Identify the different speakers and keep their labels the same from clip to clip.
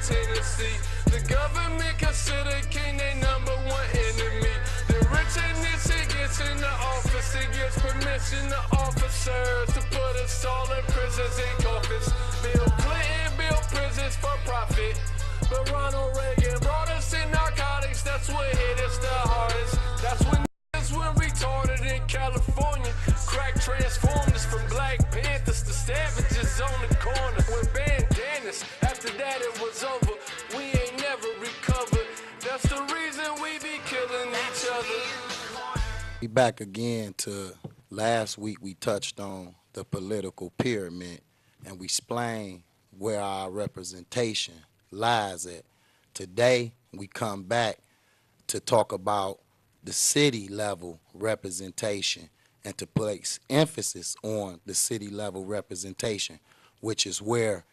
Speaker 1: Tennessee. The government consider king their #1 enemy. The rich and innocent gets in the office, it gives permission to officers to put us all in prisons and coffins. Bill Clinton built prisons for profit, but Ronald Reagan brought us in narcotics. That's what hit us the hardest. That's when went retarded in California. Crack transformed us from Black Panthers to savages on the corner. When bandanas, after that it was over. We ain't never recovered. That's the reason we be killing each other.
Speaker 2: We back again to last week. We touched on the political pyramid and we explained where our representation lies at. Today we come back to talk about the city level representation and to place emphasis on the city level representation, which is where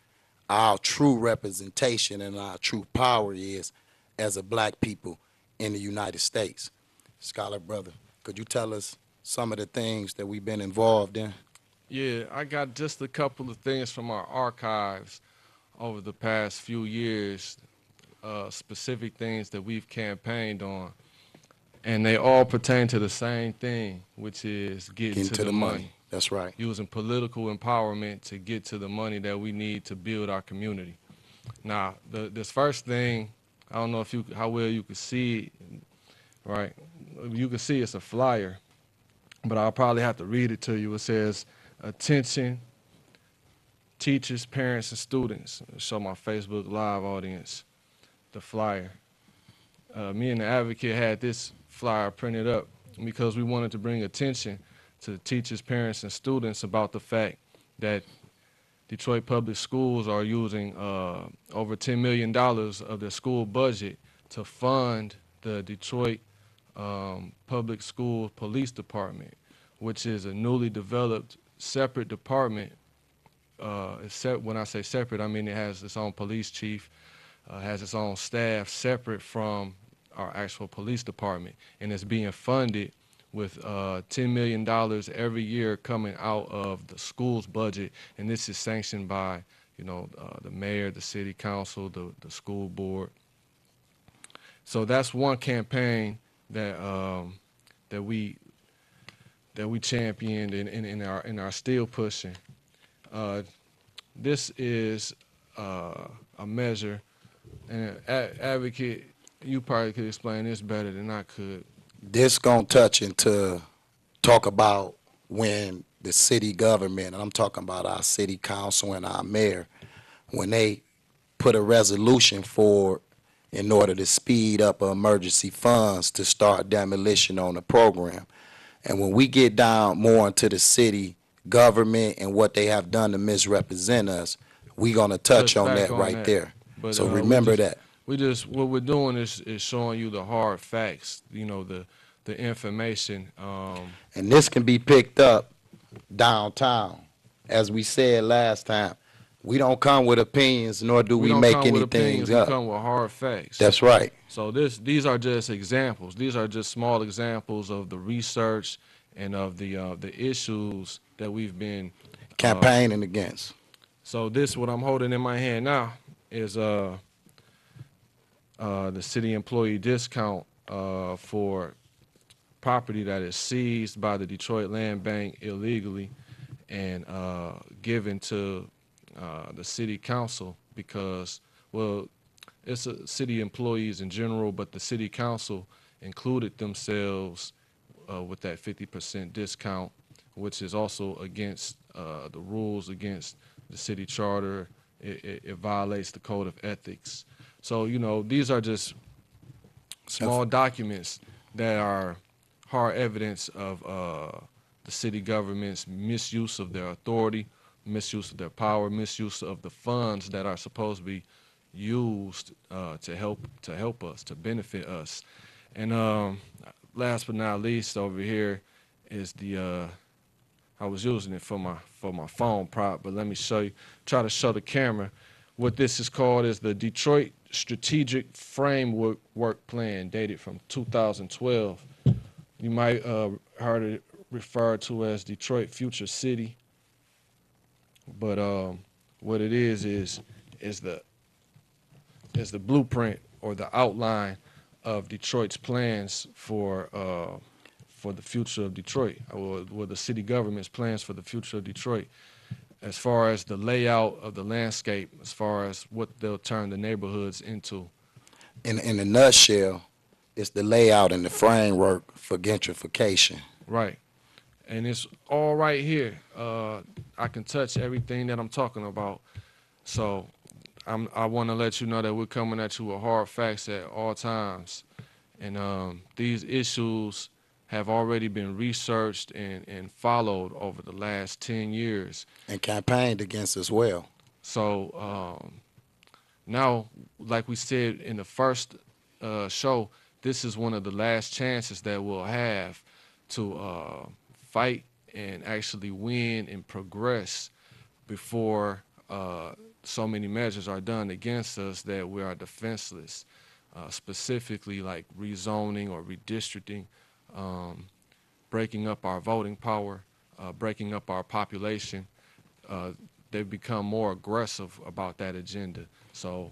Speaker 2: our true representation and our true power is as a black people in the United States. Scholar brother, could you tell us some of the things that we've been involved in?
Speaker 3: Yeah, I got just a couple of things from our archives over the past few years, specific things that we've campaigned on. And they all pertain to the same thing, which is getting to the money.
Speaker 2: That's right.
Speaker 3: Using political empowerment to get to the money that we need to build our community. Now, this first thing, I don't know if how well you can see it, right? You can see it's a flyer, but I'll probably have to read it to you. It says, "Attention, teachers, parents, and students." I'll show my Facebook Live audience the flyer. Me and the advocate had this flyer printed up because we wanted to bring attention to teachers, parents, and students about the fact that Detroit Public Schools are using over $10 million of their school budget to fund the Detroit Public School Police Department, which is a newly developed separate department. When I say separate, I mean it has its own police chief, has its own staff separate from our actual police department, and it's being funded with $10 million every year coming out of the school's budget, and this is sanctioned by, the mayor, the city council, the school board. So that's one campaign that we championed and are still pushing. This is a measure, and advocate, you probably could explain this better than I could.
Speaker 2: This gonna touch into talk about when the city government, and I'm talking about our city council and our mayor, when they put a resolution forward in order to speed up emergency funds to start demolition on the program. And when we get down more into the city government and what they have done to misrepresent us, we're gonna touch on that right there. But, so remember that.
Speaker 3: What we're doing is showing you the hard facts, the information.
Speaker 2: And this can be picked up downtown. As we said last time, we don't come with opinions, nor do we make anything up.
Speaker 3: We come with hard facts.
Speaker 2: That's right.
Speaker 3: So these are just examples. These are just small examples of the research and of the issues that we've been
Speaker 2: campaigning against.
Speaker 3: So what I'm holding in my hand now is the city employee discount for property that is seized by the Detroit Land Bank illegally and given to the city council because, well, it's city employees in general, but the city council included themselves with that 50% discount, which is also against the rules, against the city charter. It violates the code of ethics. So, these are just small documents that are hard evidence of the city government's misuse of their authority, misuse of their power, misuse of the funds that are supposed to be used to help us, to benefit us. And last but not least, over here is I was using it for my phone prop, but let me try to show the camera. What this is called is the Detroit Strategic Framework Plan, dated from 2012. You might heard it referred to as Detroit Future City, but what it is the is the blueprint or the outline of Detroit's plans for the future of Detroit, or the city government's plans for the future of Detroit, as far as the layout of the landscape, as far as what they'll turn the neighborhoods into.
Speaker 2: In a nutshell, it's the layout and the framework for gentrification.
Speaker 3: Right. And it's all right here. I can touch everything that I'm talking about. So I want to let you know that we're coming at you with hard facts at all times. And these issues have already been researched and followed over the last 10 years.
Speaker 2: And campaigned against as well.
Speaker 3: So now, like we said in the first show, this is one of the last chances that we'll have to fight and actually win and progress before so many measures are done against us that we are defenseless, specifically like rezoning or redistricting, breaking up our voting power, breaking up our population. They've become more aggressive about that agenda. So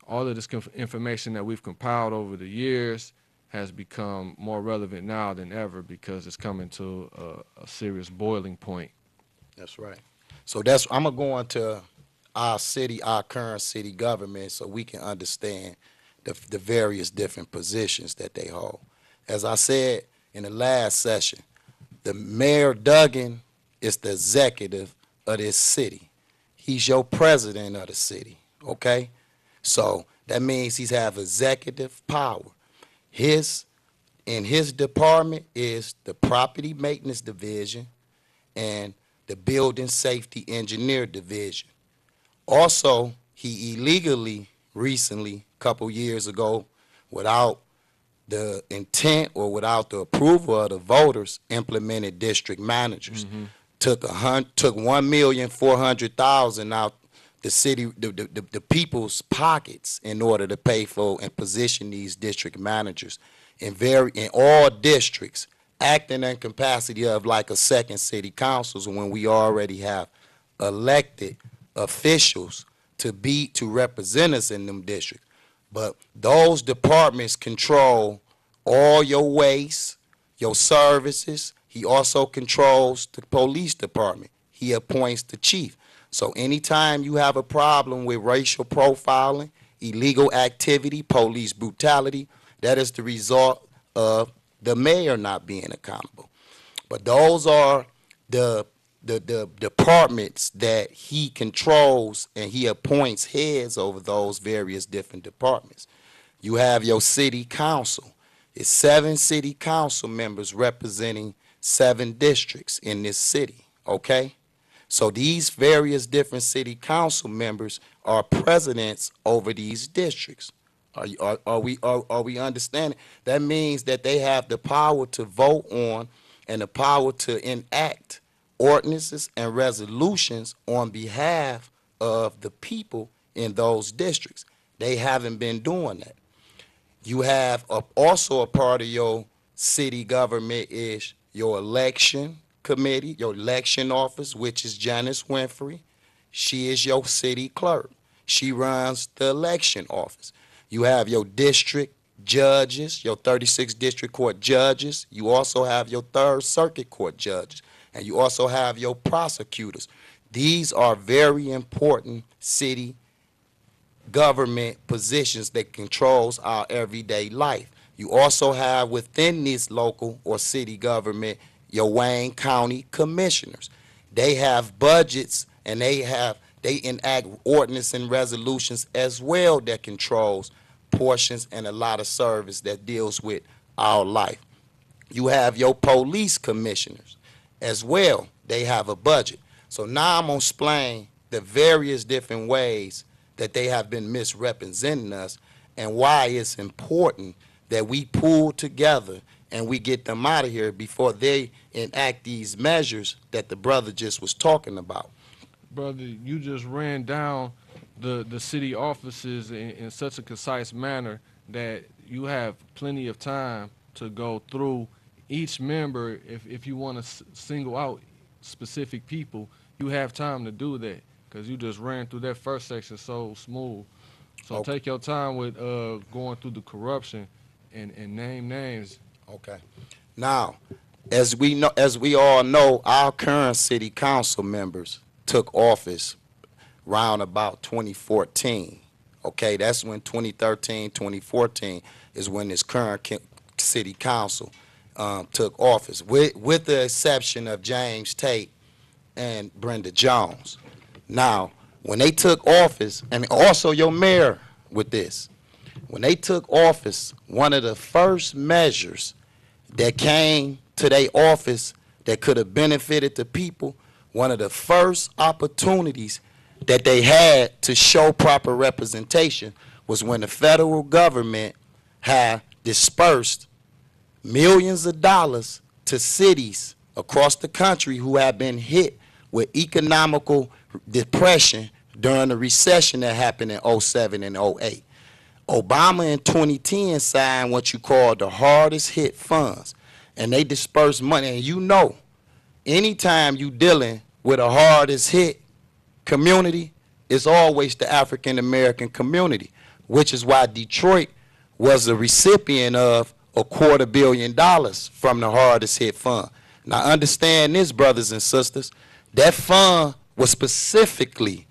Speaker 3: all of this information that we've compiled over the years has become more relevant now than ever because it's coming to a serious boiling point.
Speaker 2: That's right. So I'm gonna go into our city, our current city government, so we can understand the various different positions that they hold. As I said in the last session, the Mayor Duggan is the executive of this city. He's your president of the city, okay? So that means he's have executive power. In his department is the property maintenance division and the building safety engineer division. Also, he illegally recently, a couple years ago, without the intent or without the approval of the voters, implemented district managers. Took 1,400,000 out the city, the people's pockets in order to pay for and position these district managers in all districts, acting in capacity of like a second city councils when we already have elected officials to represent us in them districts. But those departments control all your waste, your services. He also controls the police department. He appoints the chief. So anytime you have a problem with racial profiling, illegal activity, police brutality, that is the result of the mayor not being accountable. But those are the departments that he controls, and he appoints heads over those various different departments. You have your city council. It's 7 city council members representing 7 districts in this city, okay? So these various different city council members are presidents over these districts. Are we understanding? That means that they have the power to vote on and the power to enact ordinances and resolutions on behalf of the people in those districts. They haven't been doing that. You have also a part of your city government is your election committee, your election office, which is Janice Winfrey. She is your city clerk. She runs the election office. You have your district judges, your 36 district court judges. You also have your 3rd Circuit Court judges. And you also have your prosecutors. These are very important city government positions that controls our everyday life. You also have within this local or city government your Wayne County commissioners. They have budgets and they enact ordinance and resolutions as well that controls portions and a lot of service that deals with our life. You have your police commissioners as well. They have a budget. So now I'm going to explain the various different ways that they have been misrepresenting us and why it's important that we pull together and we get them out of here before they enact these measures that the brother just was talking about.
Speaker 3: Brother, you just ran down the city offices in such a concise manner that you have plenty of time to go through each member. If you want to single out specific people, you have time to do that because you just ran through that first section so smooth. So take your time with going through the corruption and name names.
Speaker 2: Okay. Now, as we all know, our current city council members took office round about 2014. Okay, that's when 2013, 2014 is when this current city council took office, with the exception of James Tate and Brenda Jones. Now, when they took office, and also your mayor with this, when they took office, one of the first measures that came to their office that could have benefited the people, one of the first opportunities that they had to show proper representation was when the federal government had dispersed millions of dollars to cities across the country who had been hit with economical depression during the recession that happened in 07 and 08. Obama in 2010 signed what you call the hardest hit funds, and they dispersed money. And you know, anytime you dealing with a hardest hit community, it's always the African American community, which is why Detroit was the recipient of $250 million from the hardest hit fund. Now understand this, brothers and sisters, that fund was specifically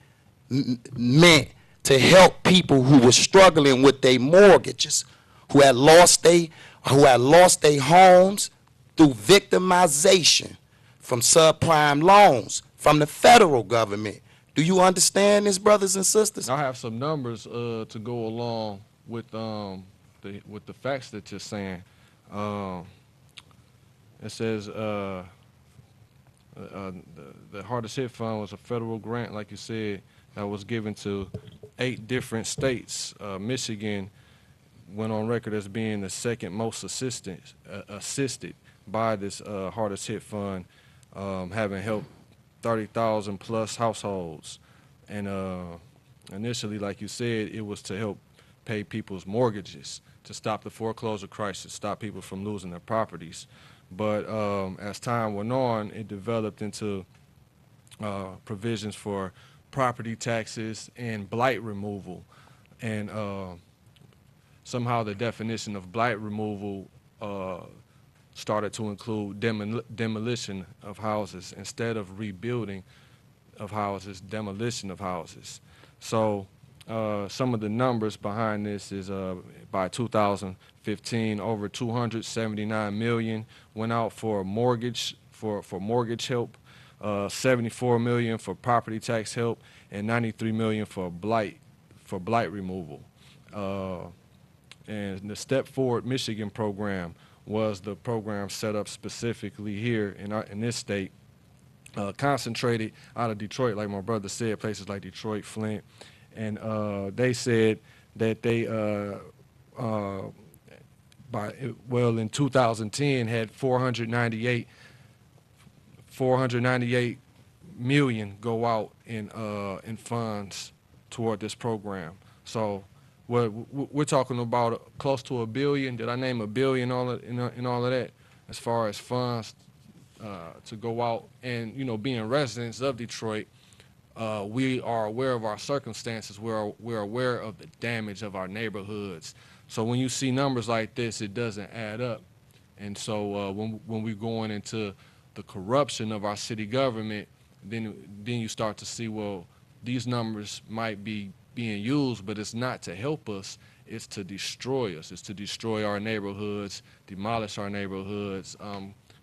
Speaker 2: meant to help people who were struggling with their mortgages, who had lost their homes through victimization from subprime loans from the federal government. Do you understand this, brothers and sisters?
Speaker 3: I have some numbers to go along with the facts that you're saying. It says the hardest hit fund was a federal grant, like you said, that was given to 8 different states. Michigan went on record as being the second most assisted by this hardest hit fund, having helped 30,000 plus households. And initially, like you said, it was to help pay people's mortgages, to stop the foreclosure crisis, stop people from losing their properties. But as time went on, it developed into provisions for property taxes and blight removal. And somehow the definition of blight removal started to include demolition of houses instead of rebuilding of houses, demolition of houses. So some of the numbers behind this is by 2015, over 279 million went out for mortgage mortgage help, 74 million for property tax help, and 93 million for blight removal. And the Step Forward Michigan program was the program set up specifically here in this state, concentrated out of Detroit, like my brother said, places like Detroit, Flint, and they said that they in 2010 had 498 million go out in funds toward this program. So we're talking about close to $1 billion. Did I name $1 billion in all of that? As far as funds to go out, and being residents of Detroit, we are aware of our circumstances. We're aware of the damage of our neighborhoods. So when you see numbers like this, it doesn't add up. And so when we're going into the corruption of our city government, then you start to see, well, these numbers might be being used, but it's not to help us. It's to destroy us. It's to destroy our neighborhoods, demolish our neighborhoods,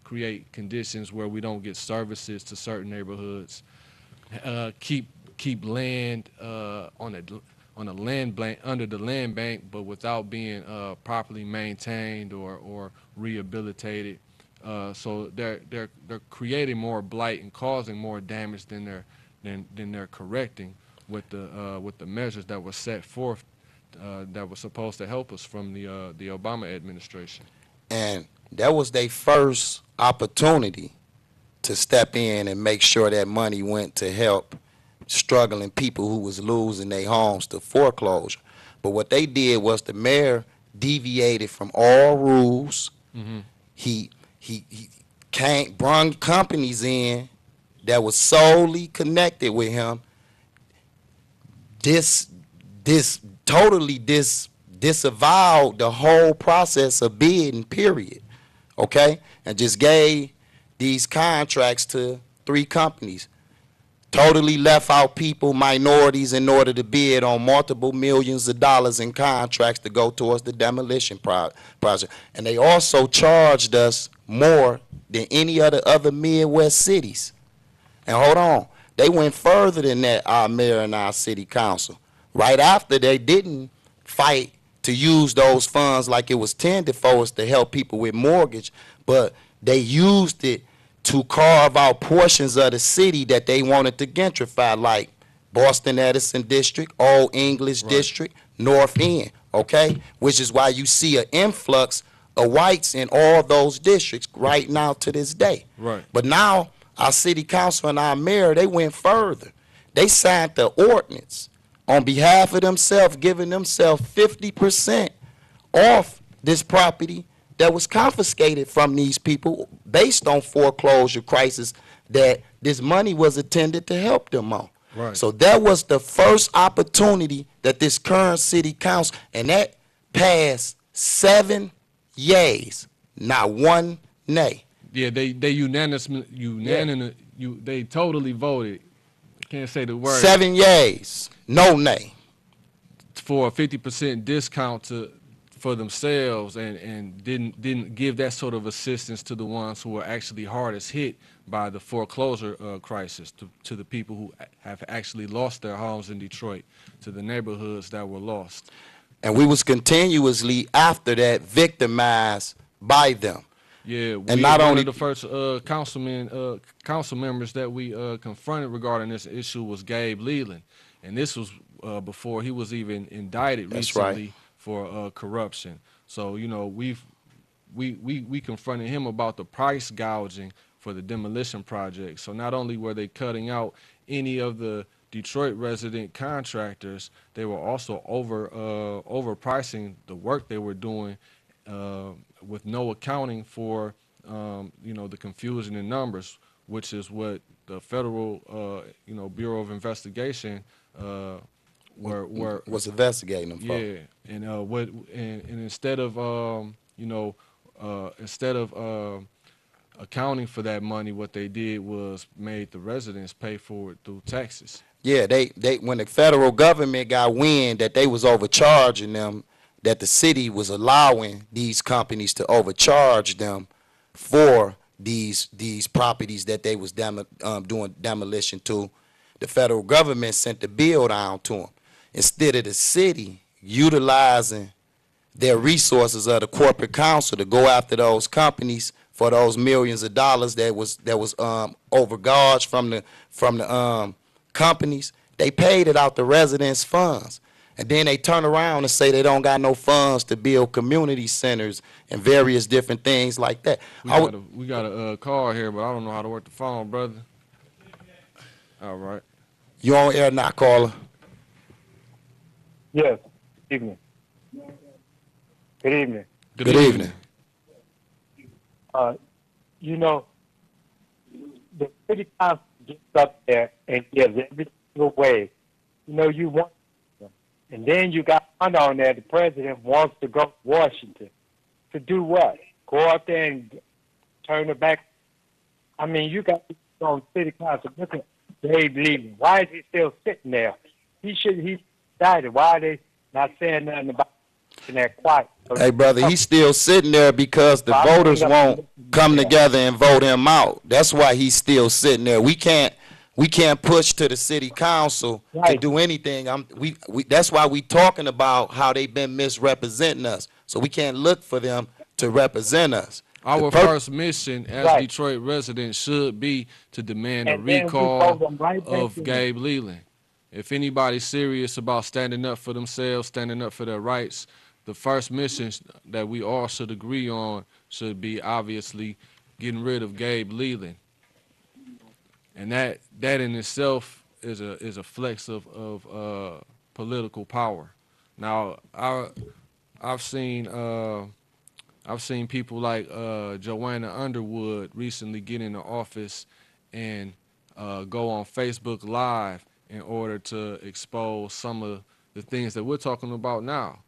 Speaker 3: create conditions where we don't get services to certain neighborhoods, keep land on a land bank, under the land bank, but without being properly maintained or rehabilitated. So they're creating more blight and causing more damage than they're correcting with the measures that were set forth that were supposed to help us from the Obama administration.
Speaker 2: And that was their first opportunity to step in and make sure that money went to help struggling people who was losing their homes to foreclosure. But what they did was the mayor deviated from all rules. Mm-hmm. He brought companies in that was solely connected with him. This totally disavowed the whole process of bidding, period. Okay? And just gave these contracts to 3 companies. Totally left out people, minorities, in order to bid on multiple millions of dollars in contracts to go towards the demolition project. And they also charged us more than any other Midwest cities. And hold on, they went further than that, our mayor and our city council. Right after, they didn't fight to use those funds like it was tended for us to help people with mortgage, but they used it to carve out portions of the city that they wanted to gentrify, like Boston Edison District, Old English District, North End, okay? Which is why you see an influx of whites in all those districts right now to this day.
Speaker 3: Right.
Speaker 2: But now, our city council and our mayor, they went further. They signed the ordinance on behalf of themselves, giving themselves 50% off this property that was confiscated from these people based on foreclosure crisis that this money was intended to help them on.
Speaker 3: Right.
Speaker 2: So that was the first opportunity that this current city council, and that passed 7 yays, not 1 nay.
Speaker 3: Yeah, they they totally voted. I can't say the word.
Speaker 2: 7 yays, no nay.
Speaker 3: For a 50% discount for themselves, and didn't give that sort of assistance to the ones who were actually hardest hit by the foreclosure crisis, to the people who have actually lost their homes in Detroit, to the neighborhoods that were lost.
Speaker 2: And we was continuously after that victimized by them.
Speaker 3: Yeah,
Speaker 2: and not
Speaker 3: one
Speaker 2: only
Speaker 3: of the first council members that we confronted regarding this issue was Gabe Leland, and this was before he was even indicted recently for corruption. So we confronted him about the price gouging for the demolition project. So not only were they cutting out any of the Detroit resident contractors, they were also overpricing the work they were doing, with no accounting for the confusion in numbers, which is what the federal Bureau of Investigation
Speaker 2: was investigating them for.
Speaker 3: Yeah, and instead of accounting for that money, what they did was made the residents pay for it through taxes.
Speaker 2: Yeah, they when the federal government got wind that they was overcharging them, that the city was allowing these companies to overcharge them for these properties that they was doing demolition to, the federal government sent the bill down to them. Instead of the city utilizing their resources of the corporate council to go after those companies for those millions of dollars that was overcharged from the companies, they paid it out the residents' funds. And then they turn around and say they don't got no funds to build community centers and various different things like that.
Speaker 3: We got a call here, but I don't know how to work the phone, brother. All right.
Speaker 2: You on air now, caller?
Speaker 4: Yes. Good evening. Good evening.
Speaker 2: Good evening.
Speaker 4: The city council gets up there and gives every single way. You want them. And then you got one on there, the president wants to go to Washington. To do what? Go out there and turn it back? I mean, you got people on city council. Look at Dave Leland. Why is he still sitting there? He died. Why are they not saying nothing about it in that quiet?
Speaker 2: Hey, brother, he's still sitting there because the voters won't come together and vote him out. That's why he's still sitting there. We can't push to the city council to do anything. That's why we talking about how they've been misrepresenting us. So we can't look for them to represent us.
Speaker 3: Our first mission as Detroit residents should be to demand a recall of Gabe Leland. If anybody's serious about standing up for themselves, standing up for their rights, the first mission that we all should agree on should be obviously getting rid of Gabe Leland. And that in itself is a flex of political power. Now I've seen people like Joanna Underwood recently get into office and go on Facebook Live in order to expose some of the things that we're talking about now.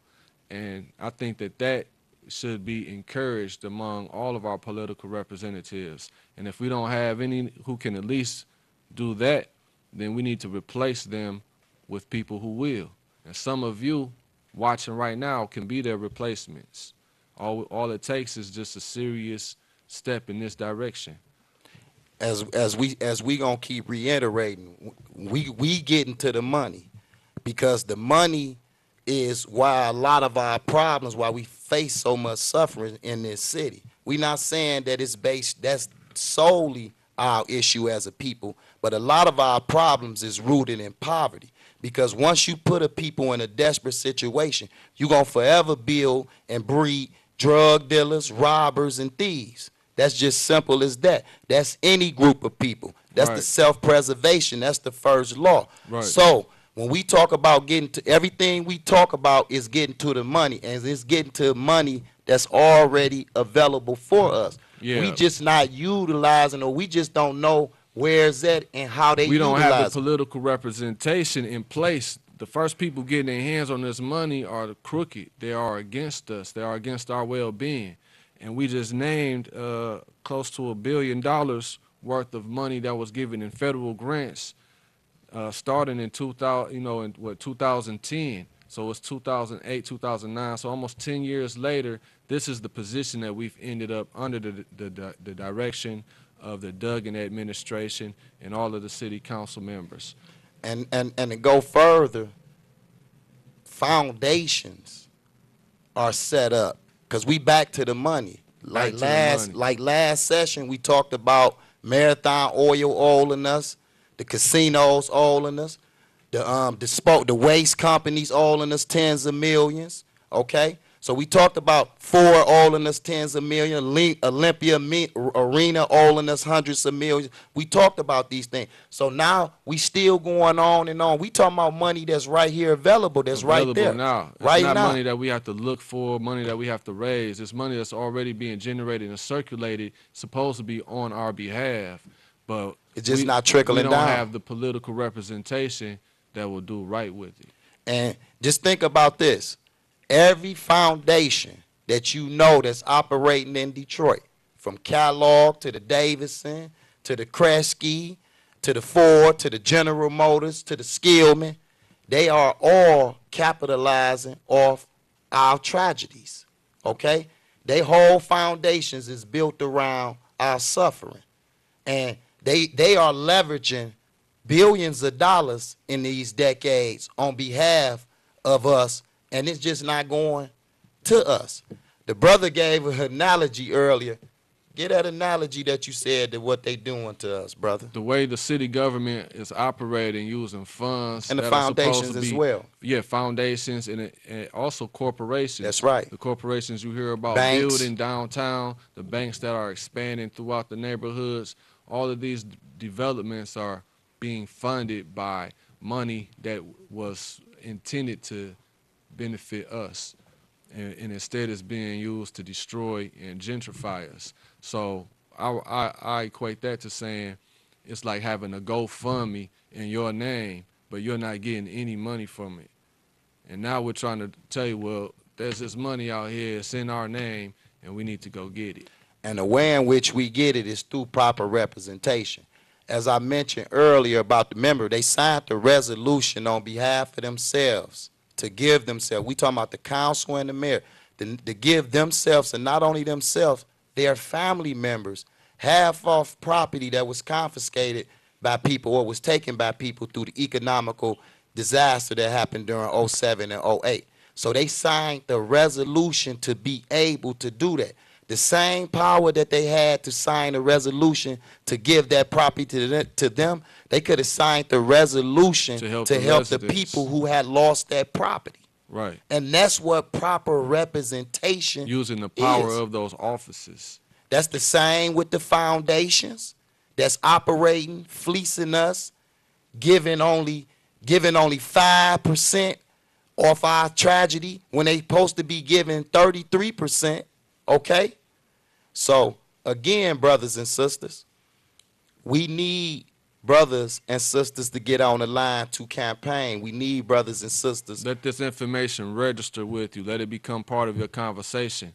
Speaker 3: And I think that that should be encouraged among all of our political representatives. And if we don't have any who can at least do that, then we need to replace them with people who will. And some of you watching right now can be their replacements. All it takes is just a serious step in this direction.
Speaker 2: As we gonna keep reiterating, we get into the money, because the money is why a lot of our problems, why we face so much suffering in this city. We're not saying that that's solely our issue as a people, but a lot of our problems is rooted in poverty. Because once you put a people in a desperate situation, you're gonna forever build and breed drug dealers, robbers, and thieves. That's just simple as that. That's any group of people. That's the
Speaker 3: Right.
Speaker 2: self-preservation. That's the first law.
Speaker 3: Right.
Speaker 2: So when we talk about getting to, everything we talk about is getting to the money, and it's getting to money that's already available for us.
Speaker 3: Yeah.
Speaker 2: We just not utilizing, or we just don't know where it's at and how they
Speaker 3: We don't
Speaker 2: utilize
Speaker 3: have
Speaker 2: it.
Speaker 3: the political representation in place. The first people getting their hands on this money are the crooked. They are against us. They are against our well-being. And we just named close to $1 billion worth of money that was given in federal grants, starting in 2010. So it's 2008, 2009. So almost 10 years later, this is the position that we've ended up under the direction of the Duggan administration and all of the city council members.
Speaker 2: And to go further, foundations are set up, because we back to the money.
Speaker 3: Back to the money.
Speaker 2: Last session, we talked about Marathon Oil owing us, the casinos owing us, the waste companies owing us tens of millions. Okay, so we talked about Ford owing us tens of millions, Olympia Arena owing us hundreds of millions. We talked about these things. So now we still going on and on. We talking about money that's right here available. That's right there.
Speaker 3: Now. It's
Speaker 2: Right
Speaker 3: not
Speaker 2: now.
Speaker 3: money that we have to look for, money that we have to raise. It's money that's already being generated and circulated, supposed to be on our behalf. But
Speaker 2: It's just not trickling
Speaker 3: we
Speaker 2: down.
Speaker 3: don't have the political representation that will do right with it.
Speaker 2: And just think about this. Every foundation that you know that's operating in Detroit, from Kellogg to the Davidson, to the Kresge, to the Ford, to the General Motors, to the Skillman, they are all capitalizing off our tragedies, okay? Their whole foundations is built around our suffering. And they are leveraging billions of dollars in these decades on behalf of us, and it's just not going to us. The brother gave an analogy earlier. Get that analogy that you said to what they doing to us, brother.
Speaker 3: The way the city government is operating, using funds
Speaker 2: And the
Speaker 3: that are supposed
Speaker 2: foundations
Speaker 3: to
Speaker 2: as
Speaker 3: be-
Speaker 2: well.
Speaker 3: Yeah, foundations and also corporations.
Speaker 2: That's right.
Speaker 3: The corporations you hear about
Speaker 2: Banks.
Speaker 3: building downtown, the banks that are expanding throughout the neighborhoods. All of these developments are being funded by money that was intended to benefit us, and instead it's being used to destroy and gentrify us. So I equate that to saying it's like having a GoFundMe in your name, but you're not getting any money from it. And now we're trying to tell you, well, there's this money out here, it's in our name, and we need to go get it.
Speaker 2: And the way in which we get it is through proper representation. As I mentioned earlier about the member, they signed the resolution on behalf of themselves to give themselves. We talking about the council and the mayor, to give themselves, and not only themselves, their family members, half off property that was confiscated by people or was taken by people through the economical disaster that happened during 07 and 08. So they signed the resolution to be able to do that. The same power that they had to sign a resolution to give that property to them, they could have signed the resolution
Speaker 3: To help
Speaker 2: to
Speaker 3: the
Speaker 2: help the
Speaker 3: residents.
Speaker 2: people who had lost that property.
Speaker 3: Right.
Speaker 2: And that's what proper representation
Speaker 3: Using the power
Speaker 2: is.
Speaker 3: of those offices.
Speaker 2: That's the same with the foundations that's operating, fleecing us, giving only 5% off our tragedy when they supposed to be giving 33%. Okay? So, again, brothers and sisters, we need brothers and sisters to get on the line to campaign. We need brothers and sisters.
Speaker 3: Let this information register with you. Let it become part of your conversation.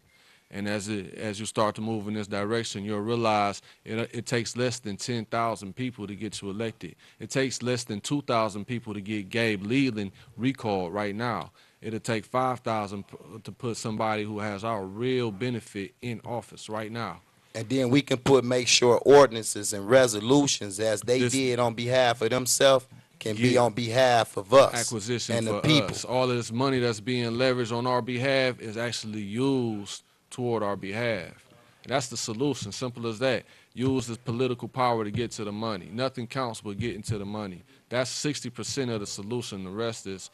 Speaker 3: And as you start to move in this direction, you'll realize it takes less than 10,000 people to get you elected. It takes less than 2,000 people to get Gabe Leland recalled right now. It'll take 5,000 to put somebody who has our real benefit in office right now.
Speaker 2: And then we can make sure ordinances and resolutions, as they did on behalf of themselves, can be on behalf of us
Speaker 3: acquisition
Speaker 2: and the
Speaker 3: for
Speaker 2: people.
Speaker 3: us. All of this money that's being leveraged on our behalf is actually used toward our behalf. And that's the solution, simple as that. Use this political power to get to the money. Nothing counts but getting to the money. That's 60% of the solution. The rest is,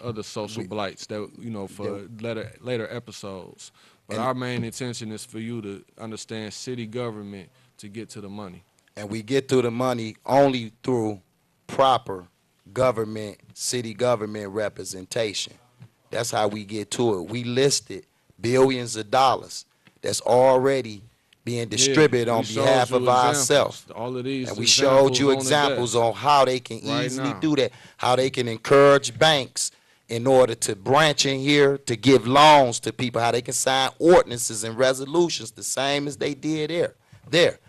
Speaker 3: other social blights that, for later episodes. But our main intention is for you to understand city government to get to the money.
Speaker 2: And we get to the money only through proper government, city government representation. That's how we get to it. We listed billions of dollars that's already being distributed on behalf of ourselves.
Speaker 3: All of these,
Speaker 2: and we showed you examples on how they can easily do that, how they can encourage banks in order to branch in here to give loans to people, how they can sign ordinances and resolutions the same as they did there.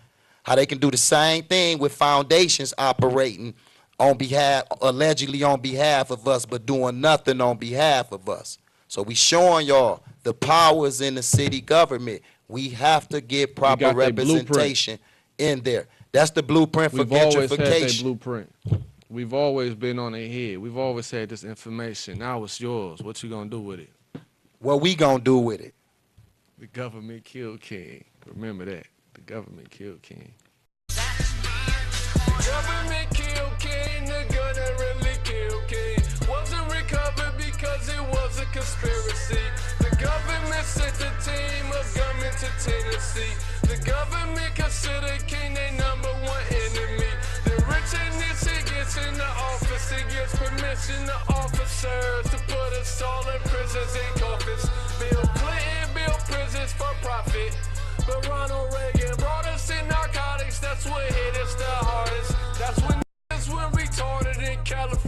Speaker 2: How they can do the same thing with foundations operating on behalf, allegedly on behalf of us, but doing nothing on behalf of us. So we showing y'all the powers in the city government. We have to get proper representation in there. That's the blueprint for gentrification.
Speaker 3: We've always had that blueprint. We've always been on their head. We've always had this information. Now it's yours. What you gonna do with it?
Speaker 2: What we gonna do with it?
Speaker 3: The government killed King. Remember that. The government killed King.
Speaker 1: Government killed King, the gun that really killed King wasn't recovered because it was a conspiracy. The government sent a team of gunmen to Tennessee. The government considered King their #1 enemy. The rich and nitty gets in the office, it gives permission to officers to put us all in prisons and coffins. Bill Clinton built prisons for profit, but Ronald Reagan brought us in narcotics. That's what hit us the hardest. That's when niggas went retarded in California.